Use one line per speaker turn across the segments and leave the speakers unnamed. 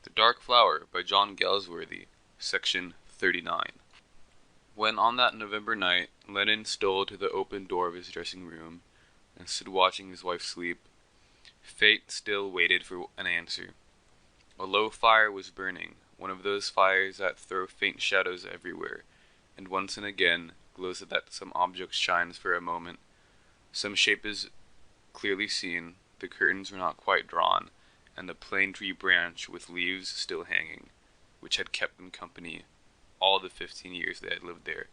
The Dark Flower by John Galsworthy, Section 39. When on that November night Lennon stole to the open door of his dressing room and stood watching his wife sleep, fate still waited for an answer. A low fire was burning, one of those fires that throw faint shadows everywhere, and once and again glows so that some object shines for a moment. Some shape is clearly seen, the curtains were not quite drawn, and the plane tree branch with leaves still hanging, which had kept them company all the 15 years they had lived there,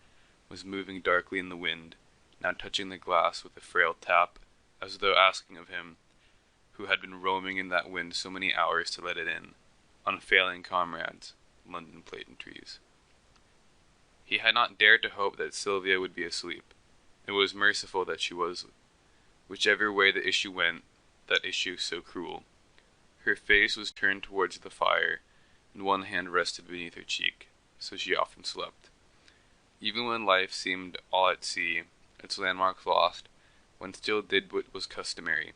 was moving darkly in the wind, now touching the glass with a frail tap, as though asking of him, who had been roaming in that wind so many hours, to let it in. Unfailing comrades, London plane trees. He had not dared to hope that Sylvia would be asleep. It was merciful that she was. Whichever way the issue went, that issue so cruel. Her face was turned towards the fire, and one hand rested beneath her cheek, so she often slept. Even when life seemed all at sea, its landmarks lost, one still did what was customary.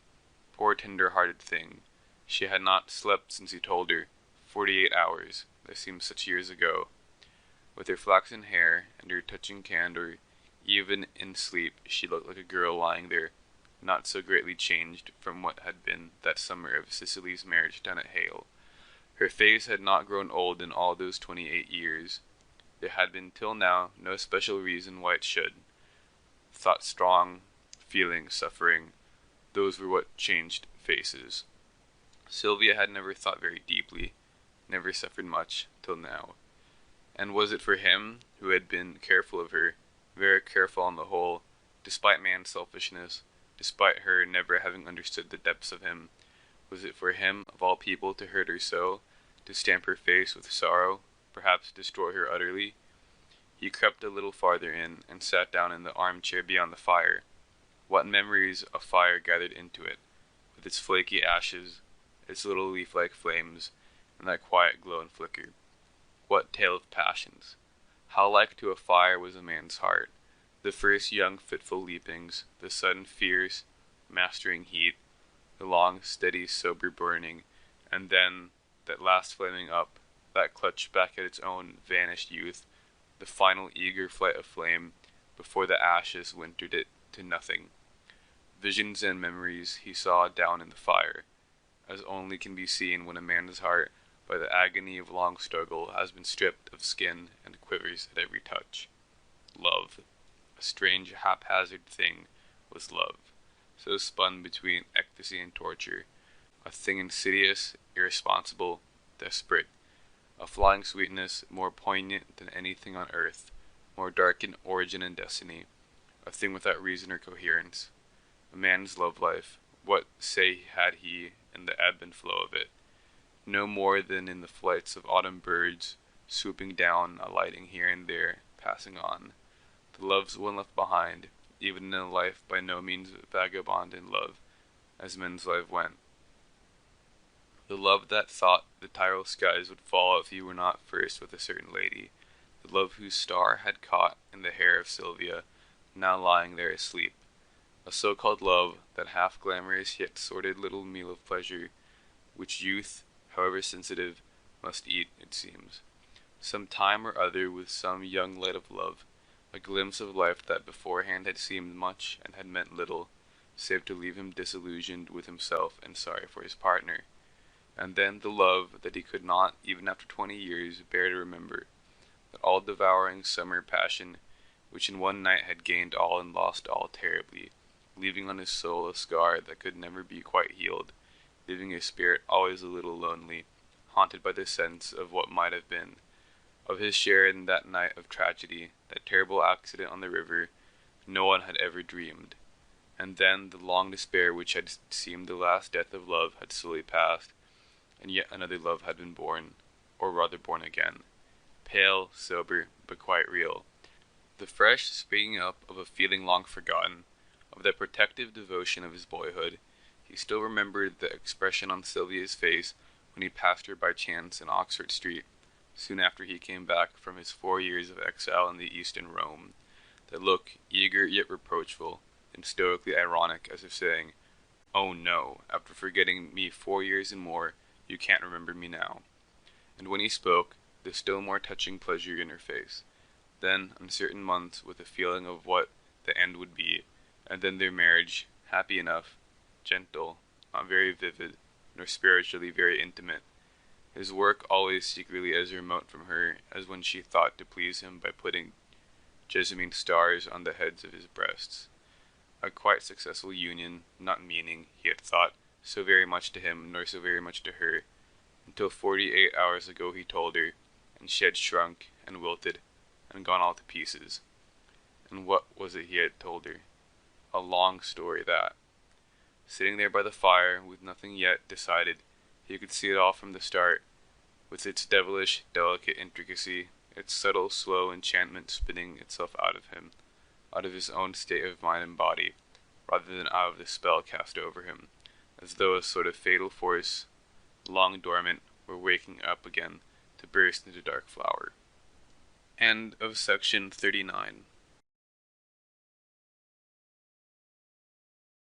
Poor tender-hearted thing, she had not slept since he told her, 48 hours, that seemed such years ago. With her flaxen hair and her touching candor, even in sleep she looked like a girl lying there, not so greatly changed from what had been that summer of Cicely's marriage down at Hale. Her face had not grown old in all those 28 years. There had been till now no special reason why it should. Thought strong, feeling, suffering, those were what changed faces. Sylvia had never thought very deeply, never suffered much, till now. And was it for him, who had been careful of her, very careful on the whole, despite man's selfishness, despite her never having understood the depths of him, was it for him, of all people, to hurt her so, to stamp her face with sorrow, perhaps destroy her utterly? He crept a little farther in, and sat down in the armchair beyond the fire. What memories of fire gathered into it, with its flaky ashes, its little leaf-like flames, and that quiet glow and flicker. What tale of passions! How like to a fire was a man's heart, the first young fitful leapings, the sudden fierce, mastering heat, the long, steady, sober burning, and then that last flaming up, that clutch back at its own vanished youth, the final eager flight of flame, before the ashes wintered it to nothing. Visions and memories he saw down in the fire, as only can be seen when a man's heart, by the agony of long struggle, has been stripped of skin and quivers at every touch. Love. A strange, haphazard thing was love, so spun between ecstasy and torture, a thing insidious, irresponsible, desperate, a flying sweetness more poignant than anything on earth, more dark in origin and destiny, a thing without reason or coherence. A man's love life, what say had he in the ebb and flow of it? No more than in the flights of autumn birds, swooping down, alighting here and there, passing on. The loves one left behind, even in a life by no means vagabond in love, as men's life went. The love that thought the Tyrol skies would fall if he were not first with a certain lady, the love whose star had caught in the hair of Sylvia, now lying there asleep. A so-called love, that half-glamorous yet sordid little meal of pleasure, which youth, however sensitive, must eat, it seems. Some time or other with some young light of love, a glimpse of life that beforehand had seemed much and had meant little, save to leave him disillusioned with himself and sorry for his partner. And then the love that he could not, even after 20 years, bear to remember, that all-devouring summer passion, which in one night had gained all and lost all terribly, leaving on his soul a scar that could never be quite healed, leaving his spirit always a little lonely, haunted by the sense of what might have been, of his share in that night of tragedy, that terrible accident on the river no one had ever dreamed. And then the long despair which had seemed the last death of love had slowly passed, and yet another love had been born, or rather born again, pale, sober, but quite real. The fresh springing up of a feeling long forgotten, of the protective devotion of his boyhood. He still remembered the expression on Sylvia's face when he passed her by chance in Oxford Street, soon after he came back from his 4 years of exile in the East in Rome, that look, eager yet reproachful, and stoically ironic, as if saying, "Oh no, after forgetting me 4 years and more, you can't remember me now." and when he spoke, the still more touching pleasure in her face. Then, uncertain months with a feeling of what the end would be, and then their marriage, happy enough, gentle, not very vivid, nor spiritually very intimate. His work always secretly as remote from her as when she thought to please him by putting jessamine stars on the heads of his breasts. A quite successful union, not meaning, he had thought, so very much to him, nor so very much to her, until 48 hours ago he told her, and she had shrunk, and wilted, and gone all to pieces. And what was it he had told her? A long story, that. Sitting there by the fire, with nothing yet decided, he could see it all from the start, with its devilish, delicate intricacy, its subtle, slow enchantment spinning itself out of him, out of his own state of mind and body, rather than out of the spell cast over him, as though a sort of fatal force, long dormant, were waking up again to burst into dark flower. End of section 39.